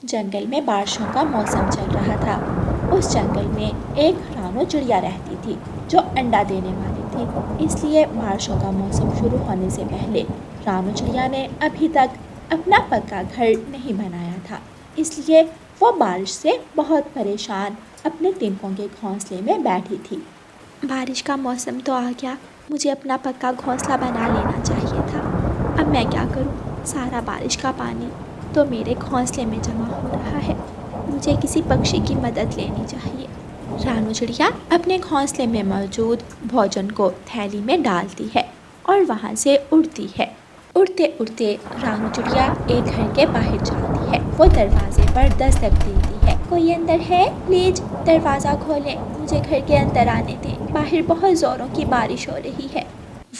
जंगल में बारिशों का मौसम चल रहा था। उस जंगल में एक रानो चिड़िया रहती थी जो अंडा देने वाली थी। इसलिए बारिशों का मौसम शुरू होने से पहले रानो चिड़िया ने अभी तक अपना पक्का घर नहीं बनाया था। इसलिए वो बारिश से बहुत परेशान अपने तिनकों के घोंसले में बैठी थी। बारिश का मौसम तो आ गया, मुझे अपना पक्का घोंसला बना लेना चाहिए था। अब मैं क्या करूं? सारा बारिश का पानी तो मेरे घोंसले में जमा हो रहा है। मुझे किसी पक्षी की मदद लेनी चाहिए। रानो चिड़िया अपने घोंसले में मौजूद भोजन को थैली में डालती है और वहाँ से उड़ती है। उड़ते उड़ते रानो चिड़िया एक घर के बाहर जाती है। वो दरवाजे पर दस्तक देती है। कोई अंदर है? प्लीज दरवाज़ा खोलें, मुझे घर के अंदर आने दें। बाहर बहुत जोरों की बारिश हो रही है।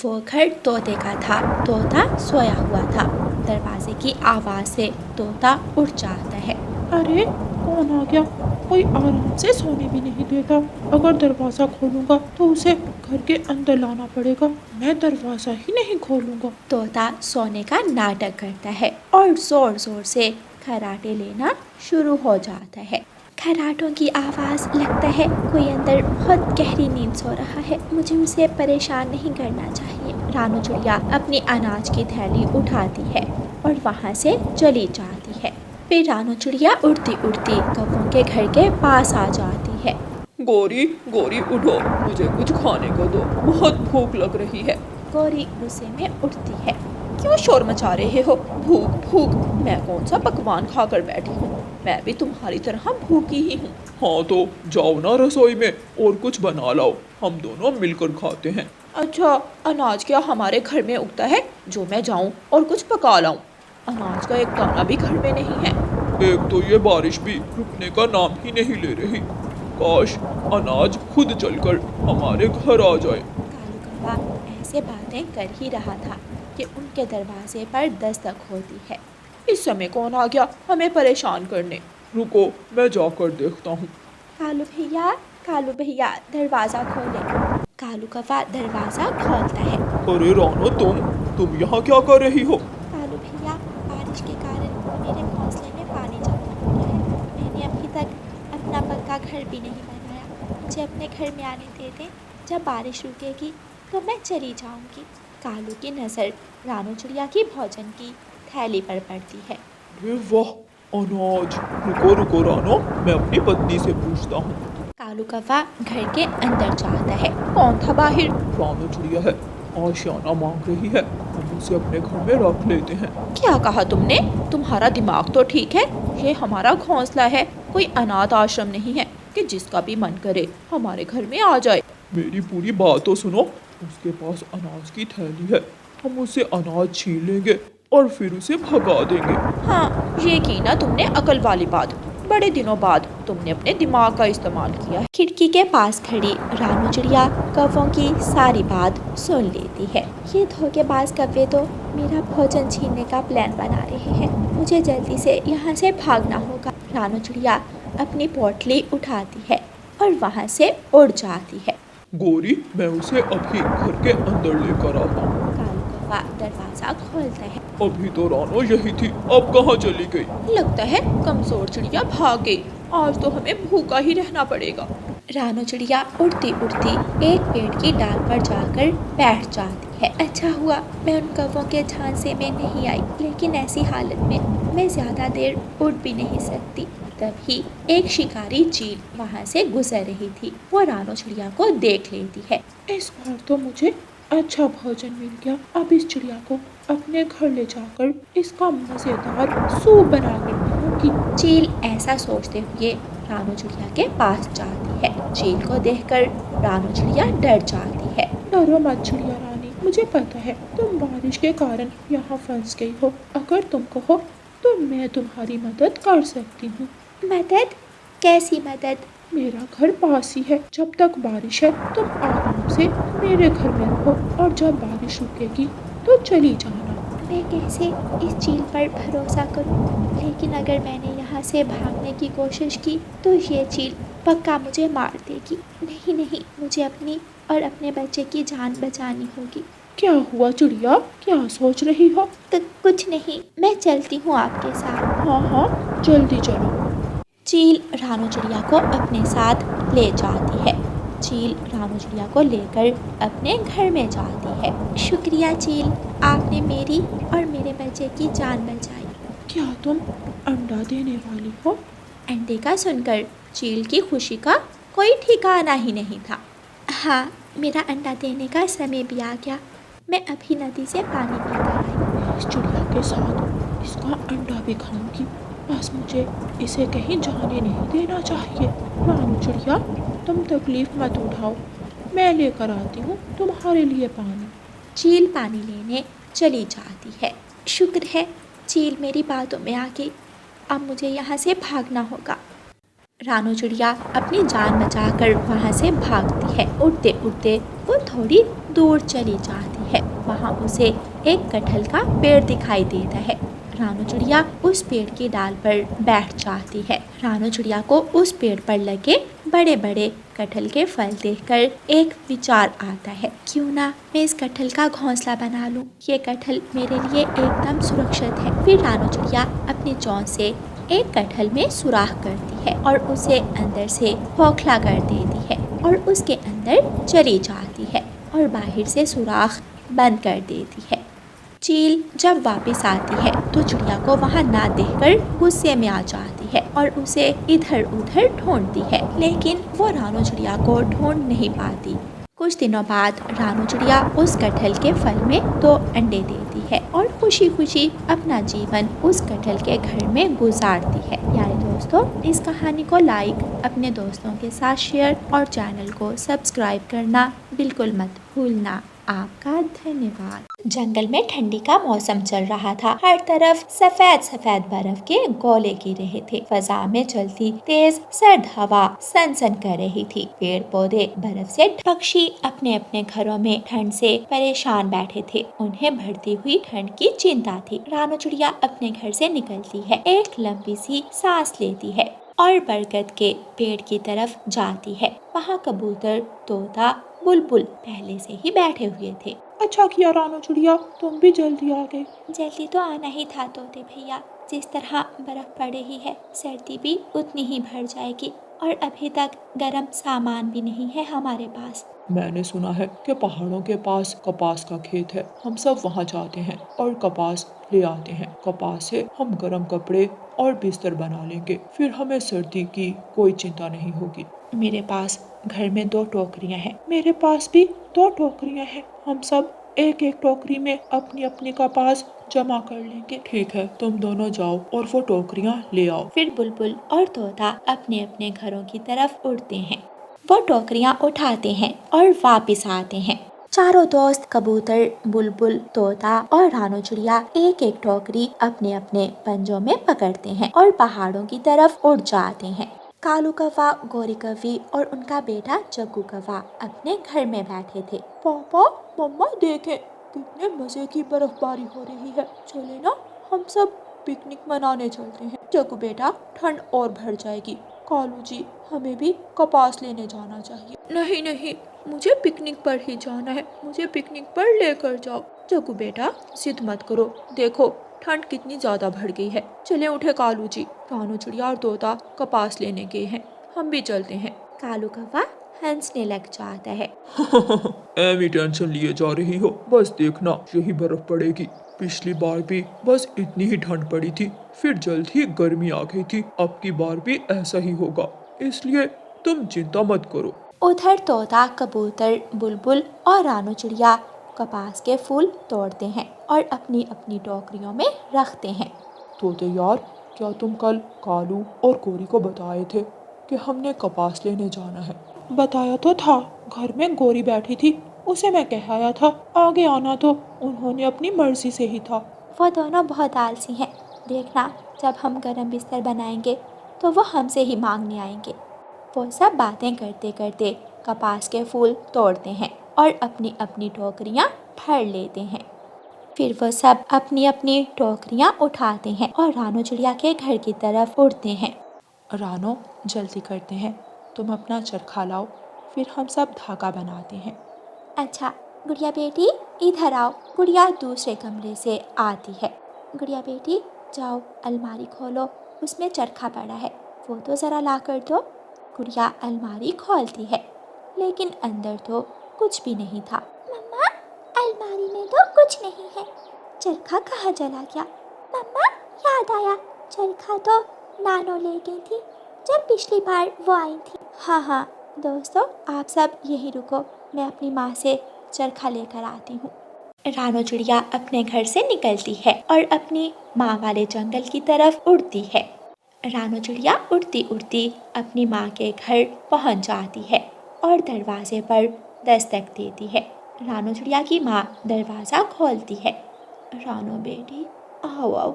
वो घर तोते का था। तोता सोया हुआ था। दरवाजे की आवाज़ से तोता उठ जाता है। अरे कौन आ गया? कोई आराम से सोने भी नहीं देता। अगर दरवाज़ा खोलूंगा तो उसे घर के अंदर लाना पड़ेगा। मैं दरवाज़ा ही नहीं खोलूंगा। तोता सोने का नाटक करता है और जोर जोर से खर्राटे लेना शुरू हो जाता है। खर्राटों की आवाज़, लगता है कोई अंदर बहुत गहरी नींद सो रहा है। मुझे उसे परेशान नहीं करना चाहिए। रानो चिड़िया अपनी अनाज की थैली उठाती है और वहाँ से चली जाती है। फिर रानो चिड़िया उड़ती उड़ती कौवों के घर के पास आ जाती है। गौरी गौरी उठो, मुझे कुछ खाने को दो, बहुत भूख लग रही है। गौरी गुस्से में उठती है। क्यों शोर मचा रहे हो? भूख भूख, मैं कौन सा पकवान खाकर बैठी हूँ? मैं भी तुम्हारी तरह भूखी ही हूँ। हाँ तो जाओ ना रसोई में और कुछ बना लाओ, हम दोनों मिलकर खाते हैं। अच्छा, अनाज क्या हमारे घर में उगता है जो मैं जाऊँ और कुछ पका लाऊं? अनाज का एक दाना भी घर में नहीं है। एक तो ये बारिश भी रुकने का नाम ही नहीं ले रही। काश अनाज खुद चलकर हमारे घर आ जाए। कालू कौवा ऐसे बातें कर ही रहा था कि उनके दरवाजे पर दस्तक होती है। इस समय कौन आ गया हमें परेशान करने? रुको, मैं जाकर देखता हूँ। कालू भैया दरवाज़ा खोले। कालू कौवा दरवाज़ा खोलता है। अरे रानो, तुम यहाँ क्या कर रही हो? कालू भैया, बारिश के कारण मेरे घोंसले में पानी जमा हो गया है। मैंने अभी तक अपना पक्का घर भी नहीं बनाया। मुझे अपने घर में आने दे दें। जब बारिश रुकेगी तो मैं चली जाऊंगी। कालू की नज़र रानो चिड़िया की भोजन की थैली पर पड़ती है। अरे वाह, अनाज! रुको रुको रानो, मैं अपनी पत्नी से पूछता हूँ। कालू कौवा घर के अंदर जाता है। कौन था बाहर? रानो चिड़िया है, आशियाना मांग रही है, हम उसे अपने घर में रख लेते हैं। क्या कहा तुमने? तुम्हारा दिमाग तो ठीक है? ये हमारा घोंसला है, कोई अनाथ आश्रम नहीं है कि जिसका भी मन करे हमारे घर में आ जाए। मेरी पूरी बात तो सुनो। उसके पास अनाज की थैली है, हम उससे अनाज छीन लेंगे और फिर उसे भगा देंगे। हाँ, ये की ना तुमने अकल वाली बात। बड़े दिनों बाद तुमने अपने दिमाग का इस्तेमाल किया है। खिड़की के पास खड़ी रानो चिड़िया कौवों की सारी बात सुन लेती है। ये धोखेबाज कौवे तो मेरा भोजन छीनने का प्लान बना रहे हैं। मुझे जल्दी से यहाँ से भागना होगा। रानो चिड़िया अपनी पोटली उठाती है और वहाँ से उड़ जाती है। गोरी, मैं उसे अभी घर के अंदर लेकर आता हूँ। कालू कौवा दरवाज़ा खोलता है। अभी तो रानो यही थी, अब कहाँ चली गई? लगता है कमजोर चिड़िया भाग गई। आज तो हमें भूखा ही रहना पड़ेगा। रानो चिड़िया उड़ती उड़ती एक पेड़ की डाल पर जाकर बैठ जाती है। अच्छा हुआ मैं उन कौवों के झांसे में नहीं आई, लेकिन ऐसी हालत में मैं ज़्यादा देर उड़ भी नहीं सकती। तभी एक शिकारी चील वहाँ से गुजर रही थी। वो रानो चिड़िया को देख लेती है। इस बार तो मुझे अच्छा भोजन मिल गया। अब इस चिड़िया को अपने घर ले जाकर इसका मज़ेदार सूप बनाकर पीऊंगी। चील ऐसा सोचते हुए रानो चिड़िया के पास जाती है। चील को देखकर रानो चिड़िया डर जाती है। डरो मत चिड़िया रानी, मुझे पता है तुम बारिश के कारण यहाँ फंस गई हो। अगर तुम कहो तो मैं तुम्हारी मदद कर सकती हूँ। मदद? कैसी मदद? मेरा घर पास ही है। जब तक बारिश है तुम आराम से मेरे घर में रहो और जब बारिश रुकेगी तो चली जाना। मैं कैसे इस चील पर भरोसा करूं? लेकिन अगर मैंने यहाँ से भागने की कोशिश की तो ये चील पक्का मुझे मार देगी। नहीं नहीं, मुझे अपनी और अपने बच्चे की जान बचानी होगी। क्या हुआ चिड़िया, क्या सोच रही हो? तो कुछ नहीं, मैं चलती हूँ आपके साथ। हाँ हाँ, जल्दी चलो। चील रानू चिड़िया को अपने साथ ले जाती है। चील रानू चिड़िया को लेकर अपने घर में जाती है। शुक्रिया चील, आपने मेरी और मेरे बच्चे की जान बचाई। क्या तुम अंडा देने वाली हो? अंडे का सुनकर चील की खुशी का कोई ठिकाना ही नहीं था। हाँ, मेरा अंडा देने का समय भी आ गया। मैं अभी नदी से पानी पीकर आई। इस चिड़िया के साथ इसका अंडा भी खाऊंगी, बस मुझे इसे कहीं जाने नहीं देना चाहिए। रानू चिड़िया, तुम तकलीफ मत उठाओ, मैं लेकर आती हूँ तुम्हारे लिए पानी। चील पानी लेने चली जाती है। शुक्र है चील मेरी बातों में आ गई। अब मुझे यहाँ से भागना होगा। रानू चिड़िया अपनी जान बचाकर वहाँ से भागती है। उड़ते उड़ते वो थोड़ी दूर चली जाती है। वहाँ उसे एक कटहल का पेड़ दिखाई देता है। रानू चिड़िया उस पेड़ की डाल पर बैठ जाती है। रानू चिड़िया को उस पेड़ पर लगे बड़े बड़े कटहल के फल देखकर एक विचार आता है, क्यों ना मैं इस कटहल का घोंसला बना लूं। ये कटहल मेरे लिए एकदम सुरक्षित है। फिर रानू चिड़िया अपनी चोंच से एक कटहल में सुराख करती है और उसे अंदर से खोखला कर देती है और उसके अंदर चली जाती है और बाहर से सुराख बंद कर देती है। चील जब वापस आती है तो चिड़िया को वहाँ ना देखकर गुस्से में आ जाती है और उसे इधर उधर ढूंढती है, लेकिन वो रानू चिड़िया को ढूंढ नहीं पाती। कुछ दिनों बाद रानू चिड़िया उस कटहल के फल में 2 अंडे देती है और खुशी खुशी अपना जीवन उस कटहल के घर में गुजारती है। यारे दोस्तों, इस कहानी को लाइक, अपने दोस्तों के साथ शेयर और चैनल को सब्सक्राइब करना बिल्कुल मत भूलना। आपका धन्यवाद। जंगल में ठंडी का मौसम चल रहा था। हर तरफ सफेद सफेद बर्फ के गोले गिर रहे थे। फजा में चलती तेज सर्द हवा सनसन कर रही थी। पेड़ पौधे बर्फ से पक्षी अपने अपने घरों में ठंड से परेशान बैठे थे। उन्हें बढ़ती हुई ठंड की चिंता थी। रानू चिड़िया अपने घर से निकलती है, एक लंबी सी सांस लेती है और बरगद के पेड़ की तरफ जाती है। वहाँ कबूतर, तोता, बुलबुल पहले से ही बैठे हुए थे। अच्छा किया रानू चिड़िया, तुम भी जल्दी आ गए। जल्दी तो आना ही था तोते भैया। जिस तरह बर्फ पड़ रही है, सर्दी भी उतनी ही बढ़ जाएगी और अभी तक गर्म सामान भी नहीं है हमारे पास। मैंने सुना है कि पहाड़ों के पास कपास का खेत है। हम सब वहाँ जाते हैं और कपास ले आते हैं। कपास से हम गर्म कपड़े और बिस्तर बना लेंगे, फिर हमें सर्दी की कोई चिंता नहीं होगी। मेरे पास घर में 2 टोकरियां हैं। मेरे पास भी 2 टोकरियां हैं। हम सब एक एक टोकरी में अपनी अपनी कपास जमा कर लेंगे। ठीक है, तुम दोनों जाओ और वो टोकरियाँ ले आओ। फिर बुलबुल और तोता अपने अपने घरों की तरफ उड़ते हैं। वो टोकरियाँ उठाते हैं और वापस आते हैं। चारों दोस्त कबूतर, बुलबुल, तोता और रानू चिड़िया एक एक टोकरी अपने अपने पंजों में पकड़ते हैं और पहाड़ों की तरफ उड़ जाते हैं। कालू कौवा, गौरी कौवी और उनका बेटा जग्गू कौवा अपने घर में बैठे थे। पापा, मम्मा देखें, कितने मजे की बर्फबारी हो रही है। चले ना, हम सब पिकनिक मनाने चलते हैं। जग्गू बेटा, ठंड और बढ़ जाएगी। कालू जी, हमें भी कपास लेने जाना चाहिए। नहीं नहीं, मुझे पिकनिक पर ही जाना है। मुझे पिकनिक पर लेकर जाओ। जग्गू बेटा, जिद मत करो। देखो ठंड कितनी ज्यादा बढ़ गई है। चले उठे कालू जी, रानू चिड़िया और तोता कपास लेने गए हैं, हम भी चलते हैं। कालू कौवा हंसने लग जाता है। एवी टेंशन लिए जा रही हो, बस देखना यही बर्फ पड़ेगी। पिछली बार भी बस इतनी ही ठंड पड़ी थी, फिर जल्द ही गर्मी आ गई थी। अब की बार भी ऐसा ही होगा, इसलिए तुम चिंता मत करो। उधर तोता, कबूतर, बुलबुल और रानू चिड़िया कपास के फूल तोड़ते हैं और अपनी अपनी टोकरियों में रखते हैं। तोते यार, क्या तुम कल कालू और कोरी को बताए थे कि हमने कपास लेने जाना है? बताया तो था, घर में गोरी बैठी थी, उसे मैं कह आया था। आगे आना तो उन्होंने अपनी मर्जी से ही था। वो दोनों बहुत आलसी हैं। देखना, जब हम गर्म बिस्तर बनाएंगे तो वो हमसे ही मांगने आएंगे। वो सब बातें करते करते कपास के फूल तोड़ते हैं और अपनी अपनी टोकरियाँ भर लेते हैं। फिर वो सब अपनी अपनी टोकरियाँ उठाते हैं और रानू चिड़िया के घर की तरफ उड़ते हैं। रानो, जल्दी करते हैं, तुम अपना चरखा लाओ, फिर हम सब धागा बनाते हैं। अच्छा गुड़िया बेटी, इधर आओ। गुड़िया दूसरे कमरे से आती है। गुड़िया बेटी जाओ अलमारी खोलो, उसमें चरखा पड़ा है, वो तो ज़रा ला कर दो। गुड़िया अलमारी खोलती है लेकिन अंदर तो कुछ भी नहीं था। मम्मा अलमारी में तो कुछ नहीं है, चरखा कहाँ चला गया? मम्मा याद आया, चरखा तो नानो ले गई थी जब पिछली बार वो आई थी। हाँ दोस्तों आप सब यहीं रुको, मैं अपनी माँ से चरखा लेकर आती हूँ। रानो चिड़िया अपने घर से निकलती है और अपनी माँ वाले जंगल की तरफ उड़ती है। रानो चिड़िया उड़ती उड़ती अपनी माँ के घर पहुँच जाती है और दरवाजे पर दस्तक देती है। रानो चिड़िया की माँ दरवाज़ा खोलती है। रानो बेटी आओ आओ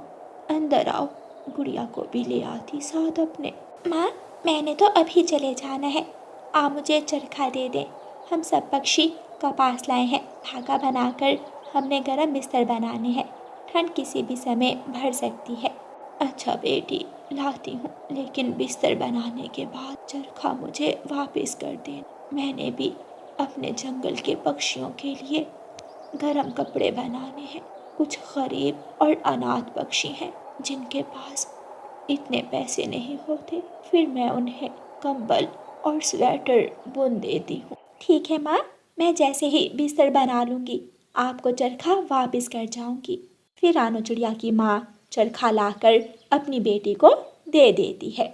अंदर आओ, गुड़िया को भी ले आती साथ अपने। माँ मैंने तो अभी चले जाना है, आप मुझे चरखा दे दें, हम सब पक्षी कपास लाए हैं, धागा बनाकर हमने गरम बिस्तर बनाने हैं, ठंड किसी भी समय बढ़ सकती है। अच्छा बेटी लाती हूँ, लेकिन बिस्तर बनाने के बाद चरखा मुझे वापस कर देना, मैंने भी अपने जंगल के पक्षियों के लिए गरम कपड़े बनाने हैं। कुछ गरीब और अनाथ पक्षी हैं जिनके पास इतने पैसे नहीं होते, फिर मैं उन्हें कंबल और स्वेटर बुन देती हूँ। ठीक है माँ, मैं जैसे ही बिस्तर बना लूँगी आपको चरखा वापस कर जाऊँगी। फिर रानो चिड़िया की माँ चरखा लाकर अपनी बेटी को दे देती है।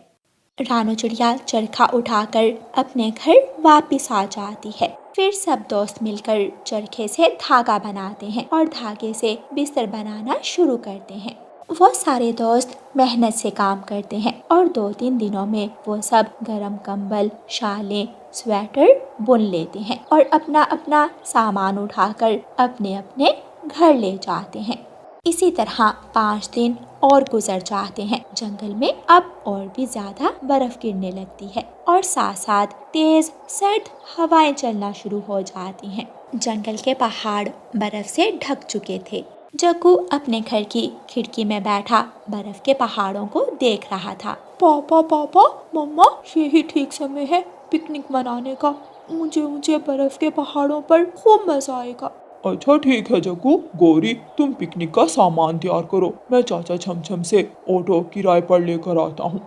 रानो चिड़िया चरखा उठाकर अपने घर वापस आ जाती है। फिर सब दोस्त मिलकर चरखे से धागा बनाते हैं और धागे से बिस्तर बनाना शुरू करते हैं। वो सारे दोस्त मेहनत से काम करते हैं और 2-3 दिनों में वो सब गरम कंबल, शालें, स्वेटर बुन लेते हैं और अपना अपना सामान उठाकर अपने अपने घर ले जाते हैं। इसी तरह 5 दिन और गुजर जाते हैं। जंगल में अब और भी ज्यादा बर्फ गिरने लगती है और साथ साथ तेज सर्द हवाएं चलना शुरू हो जाती हैं। जंगल के पहाड़ बर्फ से ढक चुके थे। जग्गू अपने घर की खिड़की में बैठा बर्फ के पहाड़ों को देख रहा था। पापा मम्मा यही ठीक समय है पिकनिक मनाने का, मुझे बर्फ के पहाड़ों पर खूब मजा आएगा। अच्छा ठीक है जग्गू, गौरी तुम पिकनिक का सामान तैयार करो, मैं चाचा छमछम से ऑटो किराए पर लेकर आता हूँ।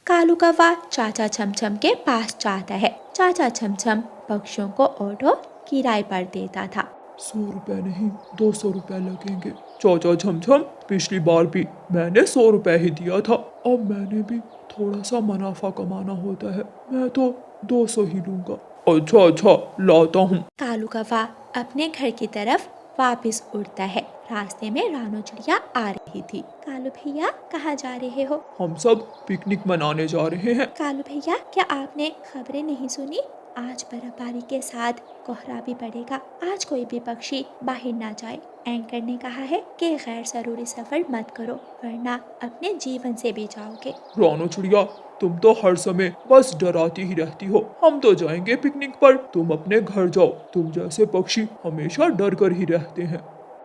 कालू कौवा चाचा छमछम के पास जाता है। चाचा छमछम पक्षियों को ऑटो किराए पर देता था। 100 रुपए नहीं 200 रुपए लगेंगे। चाचा छमछम पिछली बार भी मैंने 100 रुपए ही दिया था, अब मैंने भी थोड़ा सा मुनाफा कमाना होता है, मैं तो 200 ही लूंगा। अच्छा लाता हूँ। कालू कौवा अपने घर की तरफ वापस उड़ता है। रास्ते में रानो चिड़िया आ रही थी। कालू भैया कहाँ जा रहे हो? हम सब पिकनिक मनाने जा रहे हैं। कालू भैया क्या आपने खबरें नहीं सुनी? आज बर्फबारी के साथ कोहरा भी पड़ेगा, आज कोई भी पक्षी बाहर ना जाए। एंकर ने कहा है कि गैर जरूरी सफर मत करो वरना अपने जीवन से भी जाओगे। रानो चिड़िया तुम तो हर समय बस डराती ही रहती हो, हम तो जाएंगे पिकनिक पर, तुम अपने घर जाओ, तुम जैसे पक्षी हमेशा डर कर ही रहते हैं।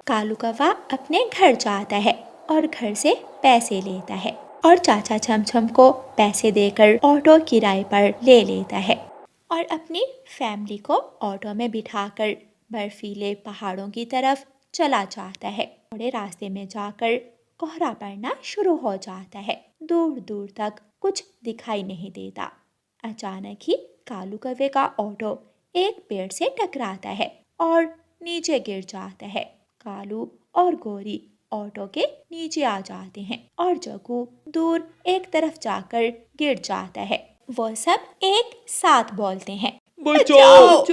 कालू कौवा अपने घर जाता है और घर से पैसे लेता है और चाचा छमछम को पैसे देकर ऑटो किराए पर ले लेता है और अपनी फैमिली को ऑटो में बिठाकर बर्फीले पहाड़ों की तरफ चला जाता है। थोड़े रास्ते में जाकर कोहरा पड़ना शुरू हो जाता है, दूर दूर तक कुछ दिखाई नहीं देता। अचानक ही कालू कौवे का ऑटो एक पेड़ से टकराता है और नीचे गिर जाता है। कालू और गोरी ऑटो के नीचे आ जाते हैं और जग्गू दूर एक तरफ जाकर गिर जाता है। वो सब एक साथ बोलते हैं, बचाओ।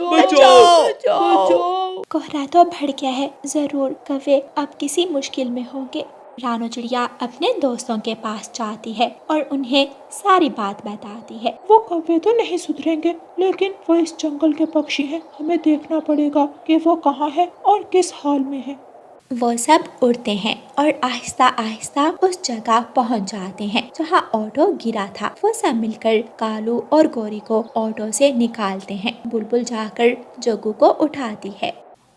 कोहरा तो बढ़ गया है, जरूर कौवे अब किसी मुश्किल में होंगे। रानो चिड़िया अपने दोस्तों के पास जाती है और उन्हें सारी बात बताती है। वो कौवे तो नहीं सुधरेंगे, लेकिन वो इस जंगल के पक्षी हैं, हमें देखना पड़ेगा कि वो कहाँ है और किस हाल में है। वो सब उड़ते हैं और आहिस्ता आहिस्ता उस जगह पहुंच जाते हैं जहां ऑटो गिरा था। वो सब मिलकर कालू और गोरी को ऑटो से निकालते हैं। बुलबुल जाकर जग्गू को उठाती है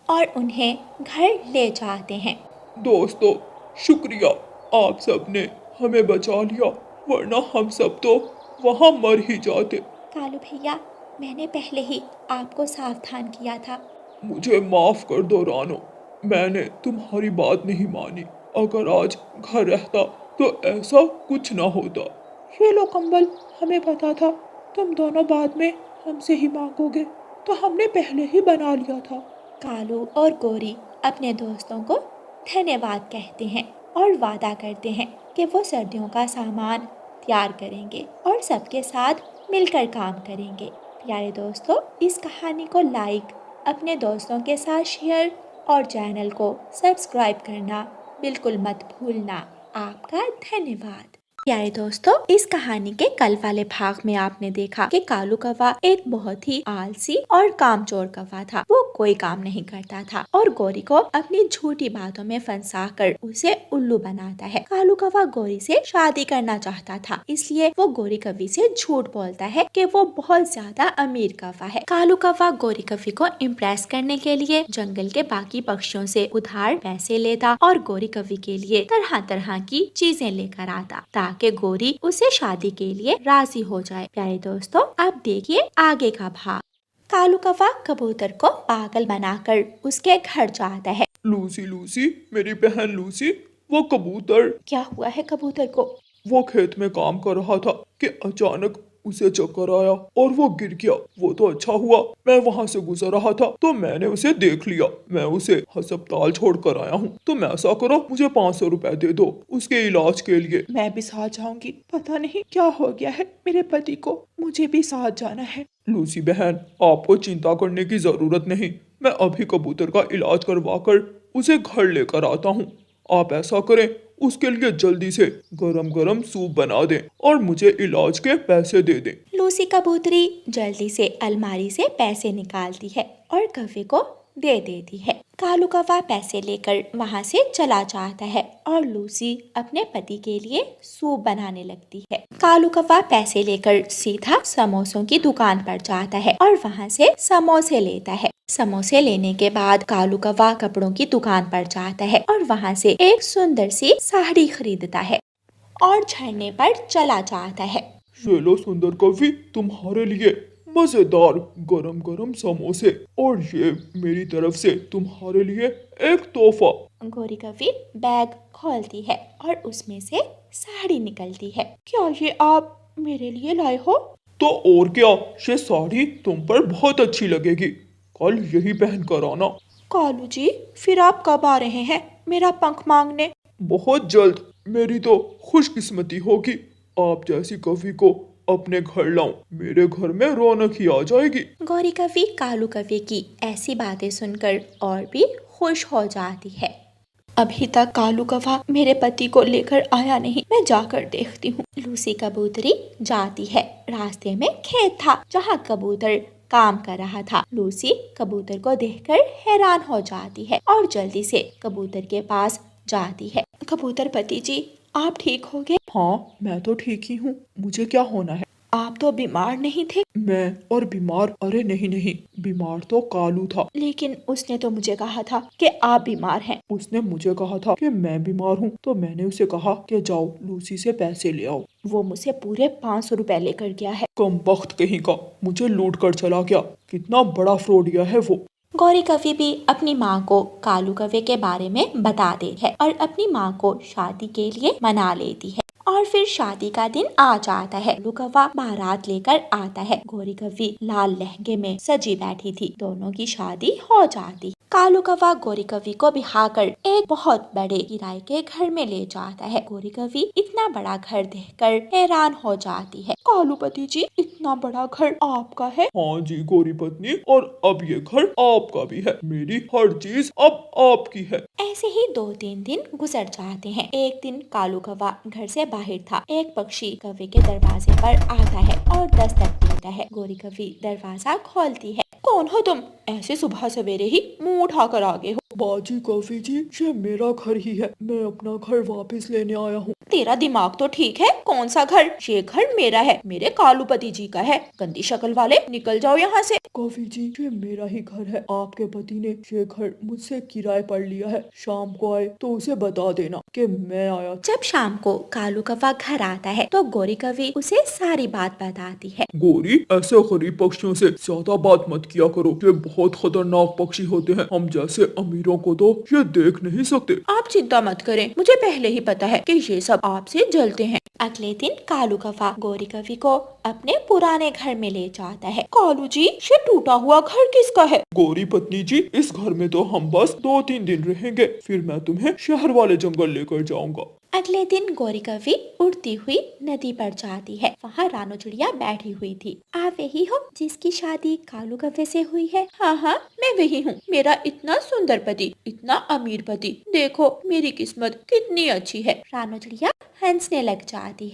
और उन्हें घर ले जाते हैं। दोस्तों शुक्रिया, आप सब ने हमें बचा लिया, वरना हम सब तो वहाँ मर ही जाते। कालू भैया मैंने पहले ही आपको सावधान किया था। मुझे माफ कर दो रानो, मैंने तुम्हारी बात नहीं मानी। अगर आज घर रहता तो ऐसा कुछ ना होता। ये लो कंबल, हमें पता था तुम दोनों बाद में हमसे ही मांगोगे, तो हमने पहले ही बना लिया था। कालू और गौरी अपने दोस्तों को धन्यवाद कहते हैं और वादा करते हैं कि वो सर्दियों का सामान तैयार करेंगे और सबके साथ मिलकर काम करेंगे। प्यारे दोस्तों, इस कहानी को लाइक, अपने दोस्तों के साथ शेयर और चैनल को सब्सक्राइब करना बिल्कुल मत भूलना। आपका धन्यवाद। प्यारे दोस्तों, इस कहानी के कल वाले भाग में आपने देखा कि कालू कौवा एक बहुत ही आलसी और कामचोर कौवा था। वो कोई काम नहीं करता था और गौरी को अपनी झूठी बातों में फंसाकर उसे उल्लू बनाता है। कालू कौवा गौरी से शादी करना चाहता था, इसलिए वो गौरी कौवी से झूठ बोलता है कि वो बहुत ज्यादा अमीर कौवा है। कालू कौवा गौरी कौवी को इम्प्रेस करने के लिए जंगल के बाकी पक्षियों से उधार पैसे लेता और गौरी कौवी के लिए तरह तरह की चीजें लेकर आता ताकि गौरी उसे शादी के लिए राजी हो जाए। प्यारे दोस्तों, अब देखिए आगे का भाग। कालू कौवा कबूतर को पागल बनाकर उसके घर जाता है। लूसी लूसी, मेरी बहन लूसी, वो कबूतर। क्या हुआ है कबूतर को? वो खेत में काम कर रहा था कि अचानक उसे चक्कर आया और वो गिर गया। वो तो अच्छा हुआ मैं वहाँ से गुजर रहा था तो मैंने उसे देख लिया। मैं उसे अस्पताल छोड़ कर आया हूँ। तुम ऐसा करो, मुझे 500 रुपए दे दो उसके इलाज के लिए। मैं भी साथ जाऊंगी, पता नहीं क्या हो गया है मेरे पति को, मुझे भी साथ जाना है। लूसी बहन, आपको चिंता करने की जरूरत नहीं। मैं अभी कबूतर का इलाज करवा कर उसे घर लेकर आता हूँ। आप ऐसा करें, उसके लिए जल्दी से गरम गरम सूप बना दें और मुझे इलाज के पैसे दे दें। लूसी कबूतरी जल्दी से अलमारी से पैसे निकालती है और कौवे को दे देती है। कालू कौवा पैसे लेकर वहाँ से चला जाता है और लूसी अपने पति के लिए सूप बनाने लगती है। कालू कौवा पैसे लेकर सीधा समोसों की दुकान पर जाता है और वहाँ से समोसे लेता है। समोसे लेने के बाद कालू कौवा कपड़ों की दुकान पर जाता है और वहाँ से एक सुंदर सी साड़ी खरीदता है और झरने पर चला जाता है। ये लो सुंदर कवि, तुम्हारे लिए मजेदार गरम गरम समोसे और ये मेरी तरफ से तुम्हारे लिए एक तोहफा। गौरी कौवी बैग खोलती है और उसमें से साड़ी निकलती है। क्या ये आप मेरे लिए लाए हो? तो और क्या, ये साड़ी तुम पर बहुत अच्छी लगेगी। कल यही पहन कर आना। कालू जी, फिर आप कब आ रहे हैं मेरा पंख मांगने? बहुत जल्द। मेरी तो खुशकिस्मती होगी आप जैसी कवि को अपने घर लाऊं। मेरे घर में रौनक ही आ जाएगी। गौरी कौवी कालू कौवे की ऐसी बातें सुनकर और भी खुश हो जाती है। अभी तक कालू कौवा मेरे पति को लेकर आया नहीं, मैं जाकर देखती हूँ। लूसी कबूतरी जाती है। रास्ते में खेत था जहाँ कबूतर काम कर रहा था। लूसी कबूतर को देखकर हैरान हो जाती है और जल्दी से कबूतर के पास जाती है। कबूतर पति जी, आप ठीक हो गए? हाँ, मैं तो ठीक ही हूँ। मुझे क्या होना है? आप तो बीमार नहीं थे। मैं और बीमार? अरे नहीं नहीं, बीमार तो कालू था। लेकिन उसने तो मुझे कहा था कि आप बीमार हैं। उसने मुझे कहा था कि मैं बीमार हूँ तो मैंने उसे कहा कि जाओ लूसी से पैसे ले आओ। वो मुझसे पूरे 500 रुपए लेकर गया है। कम बख्त कहीं का, मुझे लूट कर चला गया। कितना बड़ा फ्रॉडिया है वो। गौरी कौवी भी अपनी माँ को कालू कौवे के बारे में बता देती है और अपनी माँ को शादी के लिए मना लेती है। और फिर शादी का दिन आ जाता है। कालू कौवा बारात लेकर आता है। गौरी कौवी लाल लहंगे में सजी बैठी थी। दोनों की शादी हो जाती। कालू कौवा गौरी कौवी को बिहाकर एक बहुत बड़े किराए के घर में ले जाता है। गौरी कौवी इतना बड़ा घर देखकर हैरान हो जाती है। कालू पति जी, इतना बड़ा घर आपका है? हाँ जी गौरी पत्नी, और अब ये घर आपका भी है। मेरी हर चीज अब आपकी है। ऐसे ही 2-3 दिन गुजर जाते हैं। एक दिन कालू कौवा घर से बाहर था। एक पक्षी कौवे के दरवाजे पर आता है और दस्तक देता है। गौरी कौवी दरवाजा खोलती है। कौन हो तुम? ऐसे सुबह सवेरे ही मुंह उठाकर आ गए हो। बाजी कौवी जी, ये मेरा घर ही है। मैं अपना घर वापस लेने आया हूँ। तेरा दिमाग तो ठीक है? कौन सा घर? ये घर मेरा है, मेरे कालू पति जी का है। गंदी शक्ल वाले, निकल जाओ यहाँ से। कौवी जी, ये मेरा ही घर है। आपके पति ने ये घर मुझसे किराए पर लिया है। शाम को आए तो उसे बता देना कि मैं आया। जब शाम को कालू कौवा घर आता है तो गौरी कौवी उसे सारी बात बताती है। गौरी, ऐसे गरीब पक्षियों से ज्यादा बात मत किया करो, ये बहुत खतरनाक पक्षी होते हैं, हम जैसे अमीरों को तो ये देख नहीं सकते। आप चिंता मत करें, मुझे पहले ही पता है कि ये सब आपसे जलते हैं। अगले दिन कालू कौवा गोरी कवि को अपने पुराने घर में ले जाता है। कालू जी, ये टूटा हुआ घर किसका है? गोरी पत्नी जी, इस घर में तो हम बस 2-3 दिन रहेंगे, फिर मैं तुम्हें शहर वाले जंगल लेकर जाऊंगा। अगले दिन गोरी कवि उड़ती हुई नदी पर जाती है। वहाँ रानो चिड़िया बैठी हुई थी। आप वही हो जिसकी शादी कालू कौवे से हुई है? हाँ हाँ, मैं वही हूँ। मेरा इतना सुंदर पति, इतना अमीर पति, देखो मेरी किस्मत कितनी अच्छी है। रानो चिड़िया हंसने लग जाती है।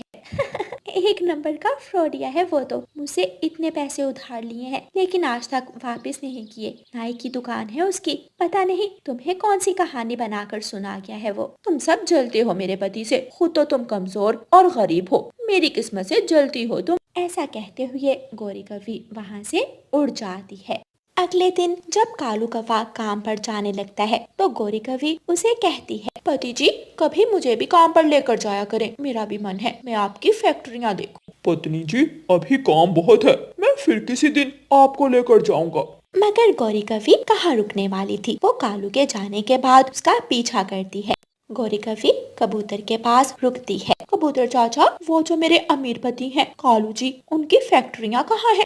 एक नंबर का फ्रॉडिया है वो तो, मुझसे इतने पैसे उधार लिए हैं लेकिन आज तक वापस नहीं किए। नाई की दुकान है उसकी, पता नहीं तुम्हें कौन सी कहानी बनाकर सुना गया है वो। तुम सब जलते हो मेरे पति से, खुद तो तुम कमजोर और गरीब हो, मेरी किस्मत से जलती हो तुम। ऐसा कहते हुए गोरी कवि वहाँ से उड़ जाती है। अगले दिन जब कालू कौवा काम पर जाने लगता है तो गोरी कवि उसे कहती है, पति जी, कभी मुझे भी काम पर लेकर जाया करें, मेरा भी मन है मैं आपकी फैक्ट्रियाँ देखूं। पत्नी जी, अभी काम बहुत है, मैं फिर किसी दिन आपको लेकर जाऊंगा। मगर गोरी कवि कहाँ रुकने वाली थी। वो कालू के जाने के बाद उसका पीछा करती है। गोरी कवि कबूतर के पास रुकती है। कबूतर चाचा, वो जो मेरे अमीर पति हैं कालू जी, उनकी फैक्ट्रियाँ कहाँ हैं?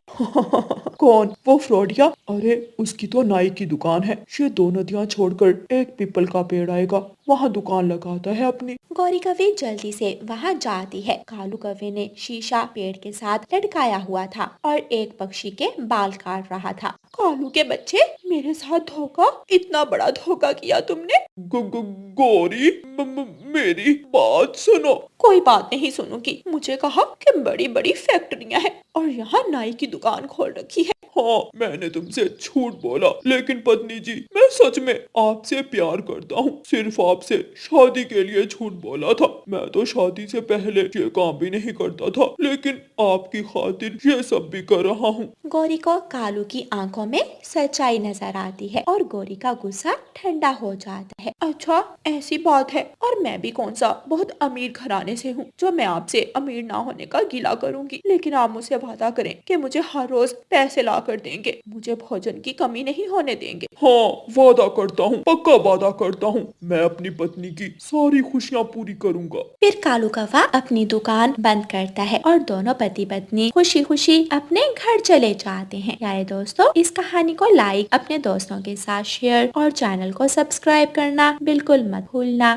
कौन? वो फ्रॉडिया? अरे उसकी तो नाई की दुकान है, ये 2 नदियाँ छोड़कर एक पीपल का पेड़ आएगा, वहाँ दुकान लगाता है अपनी। गोरी कवि जल्दी से वहाँ जाती है। कालू कवि ने शीशा पेड़ के साथ लटकाया हुआ था और एक पक्षी के बाल काट रहा था। कालू के बच्चे, मेरे साथ धोखा, इतना बड़ा धोखा किया तुमने। गोरी, मेरी बात सुनो। कोई बात नहीं सुनूंगी, मुझे कहा कि बड़ी बड़ी फैक्ट्रियाँ हैं और यहाँ नाई की दुकान खोल रखी है। हाँ, मैंने तुमसे झूठ बोला, लेकिन पत्नी जी मैं सच में आपसे प्यार करता हूँ, सिर्फ आपसे शादी के लिए झूठ बोला था। मैं तो शादी से पहले ये काम भी नहीं करता था, लेकिन आपकी खातिर ये सब भी कर रहा हूँ। गोरी को कालू की आंखों में सच्चाई नजर आती है और गोरी का गुस्सा ठंडा हो जाता है। अच्छा, ऐसी बात है, और मैं भी कौन सा बहुत अमीर घराने से हूँ जो मैं आपसे अमीर ना होने का गिला करूंगी। लेकिन आप मुझसे वादा करें कि मुझे हर रोज पैसे ला कर देंगे, मुझे भोजन की कमी नहीं होने देंगे। हाँ, वादा करता हूँ, पक्का वादा करता हूँ, मैं अपनी पत्नी की सारी खुशियाँ पूरी करूँगा। फिर कालू कौवा अपनी दुकान बंद करता है और दोनों पति पत्नी खुशी खुशी अपने घर चले जाते हैं। प्यारे दोस्तों, इस कहानी को लाइक, अपने दोस्तों के साथ शेयर और चैनल को सब्सक्राइब करना बिल्कुल मत भूलना।